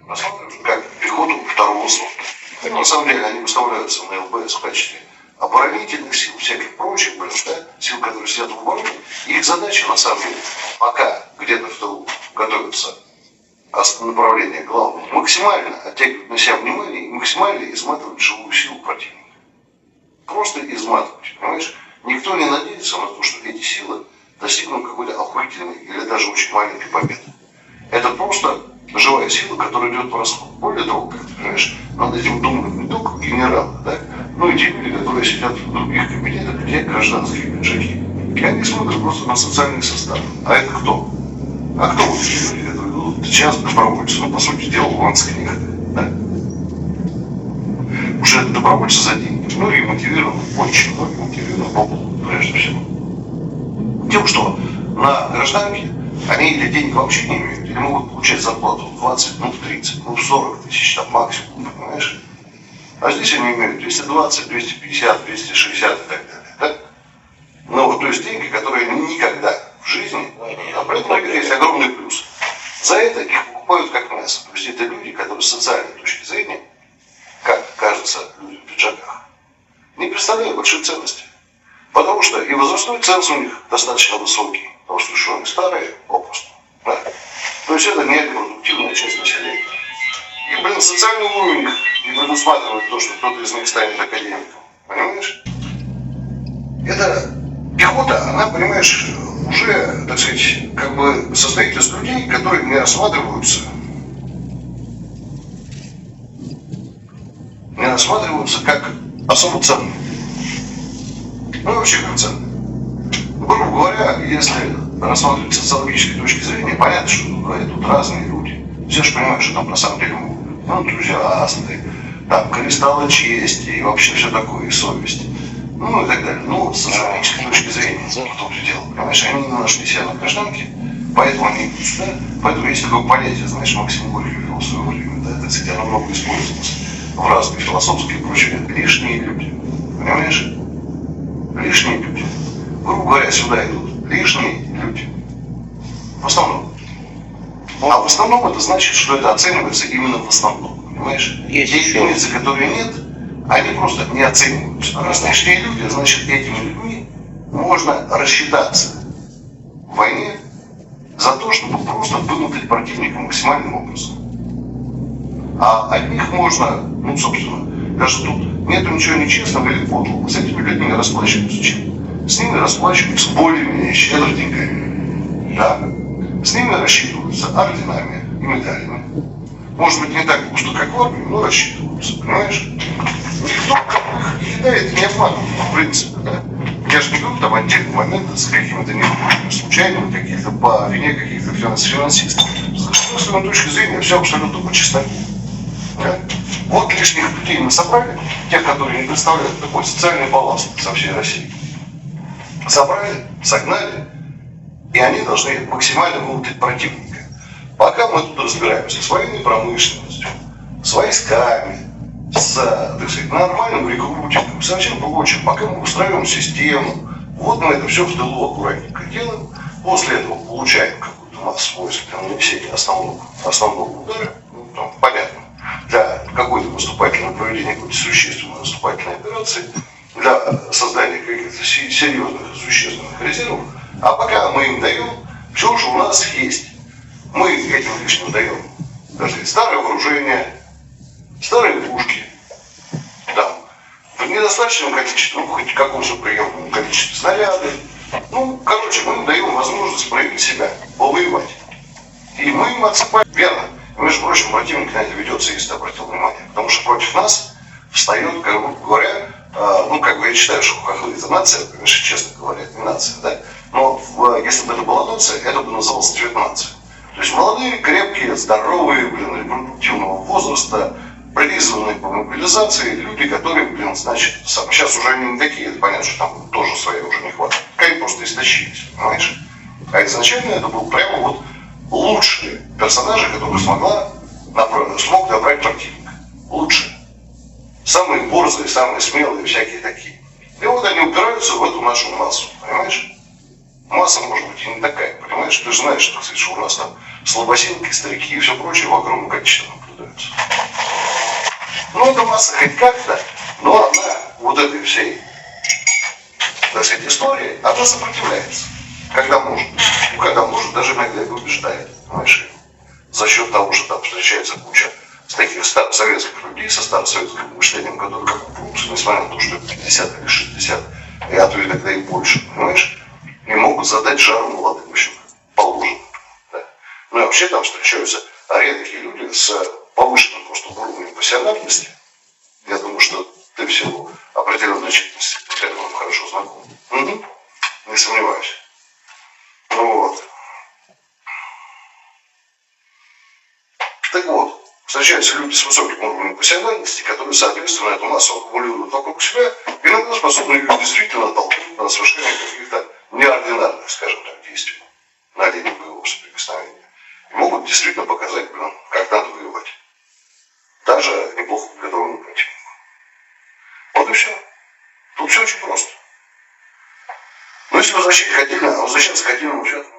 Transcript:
рассматривают как пехоту второго сорта. Так, на самом деле они выставляются на ЛБС в качестве оборонительных сил, всяких прочих, сил, которые сидят в обороне. Их задача, на самом деле, пока где-то в тылу готовится направление главное, максимально оттягивать на себя внимание и максимально изматывать живую силу противника. Просто изматывать, понимаешь? Никто не надеется на то, что эти силы достигнут какой-то охуительной или даже очень маленькой победы. Это просто живая сила, которая идет по расходу. Более того, как ты понимаешь, над этим думают не только генералы, да, но и те люди, которые сидят в других кабинетах, где гражданские пиджаки. И они смотрят просто на социальный состав. А это кто? А кто вот эти люди, которые идут сейчас добровольцы? Ну, по сути дела, луганских, да? Уже добровольцы за деньги. Многие мотивированы, очень многие мотивированы по поводу, прежде всего. Тем, что на гражданке они или денег вообще не имеют, или могут получать зарплату в 20, ну в 30, ну в 40 тысяч там максимум, понимаешь? А здесь они имеют 220, 250, 260 и так далее, да? Ну вот, то есть деньги, которые никогда в жизни, а при этом есть огромный плюс. За это их покупают как мясо. То есть это люди, которые с социальной точки зрения, как кажется людям в пиджаках, не представляют большой ценности. Потому что и возрастной ценз у них достаточно высокий, потому что они старые попросту. Да? То есть это не репродуктивная часть населения. И, социальный уровень их не предусматривает то, что кто-то из них станет академиком. Понимаешь? Это пехота, она, понимаешь, уже, так сказать, как бы состоит из людей, которые не рассматриваются как особо ценные. Ну и вообще как ценные. Грубо говоря, если рассматривать с социологической точки зрения, понятно, что тут разные люди. Все же понимают, что там на самом деле энтузиасты, там кристаллы чести и вообще все такое, и совесть. Ну и так далее. Но с социологической точки зрения, в том-то дело, понимаешь, они не нашли себя на гражданке, поэтому они идут сюда. Поэтому есть такое понятие, знаешь, Максим Горький ввел в свое время, да, это, кстати, оно много использовалось в разные философские и прочее. Лишние люди. Понимаешь? Лишние люди. Грубо говоря, сюда идут лишние люди. В основном. А в основном это значит, что это оценивается именно в основном. Понимаешь? Те единицы, которые нет, они просто не оцениваются. Раз лишние люди, значит, этими людьми можно рассчитаться в войне за то, чтобы просто вымотать противника максимальным образом. А от них можно, ну, собственно, даже тут нету ничего нечестного или подлого. С этими людьми расплачиваются чем? С ними расплачиваются более-менее щедро деньгами. Да? С ними рассчитываются орденами и медалями. Может быть, не так густо, как в армии, но рассчитываются, понимаешь? Никто их кидает и не обманывает, в принципе, да? Я же не говорю там отдельные моменты с какими-то случайными, каких-то по вине каких-то финансистов. С государственной точки зрения все абсолютно по чистоте. Да? Вот лишних людей мы собрали, тех, которые не представляют такой социальный баланс со всей России. Собрали, согнали, и они должны максимально вымотать противника. Пока мы тут разбираемся с военной промышленностью, с войсками, с, так сказать, нормальным рекрутингом, со всем прочим, пока мы устраиваем систему, вот мы это все в тылу аккуратненько делаем, после этого получаем какую-то массу войск для нанесения основного удара, ну, там, понятно, для какой-то наступательного проведения какой-то существенной наступательной операции, для создания каких-то серьезных существенных резервов, а пока мы им даем все, что у нас есть. Мы этим лишним даем даже старое вооружение, старые пушки, там, в недостаточном количестве, ну, хоть каком-то приемлемом количестве снарядов. Ну, короче, мы им даем возможность проявить себя, повоевать. И мы им отсыпаем верно. И, между прочим, противник на это ведется, если ты обратил внимание. Потому что против нас встает, грубо говоря, ну, как бы я считаю, что хохлы это нация, конечно, честно говоря, это не нация, да? Но если бы это была нация, это бы называлось цвет нации. То есть молодые, крепкие, здоровые, репродуктивного возраста, призванные по мобилизации, люди, которые, значит, сейчас уже они не такие, это понятно, что там тоже своей уже не хватает. Они просто истощились, понимаешь? А изначально это был прямо вот лучшие персонажи, которые смог добрать противник. Лучшие. Самые борзые, самые смелые, всякие такие. И вот они упираются в эту нашу массу, понимаешь? Масса может быть и не такая, понимаешь? Ты же знаешь, что у нас там слабосилки, старики и все прочее в огромном количестве наблюдается. пытаются. Ну, эта масса хоть как-то, но она вот этой всей, так сказать, истории, она сопротивляется. Когда может. Ну, когда может, даже иногда и побеждает. Понимаешь? За счет того, что там встречается куча с таких старосоветских людей, со старосоветским мышлением, которые как упрутся, несмотря на то, что 50 или 60, а то иногда и больше, понимаешь? И могут задать жару молодым еще положено. Да. Ну и вообще там встречаются редкие люди с повышенным просто уровнем профессиональности. Я думаю, что ты в силу определенной значительности с этим хорошо знаком. Угу. Не сомневаюсь. Ну вот. Так вот, встречаются люди с высоким уровнем профессиональности, которые, соответственно, эту массу аккумулируют вокруг себя, и иногда способны ее действительно толкнуть на совершение каких-то неординарных, скажем так, действий на линии боевого соприкосновения. И могут действительно показать, как надо воевать. Даже неплохо подготовленному противнику. Вот и все. Тут все очень просто. Но если возвращаться к отдельному счету,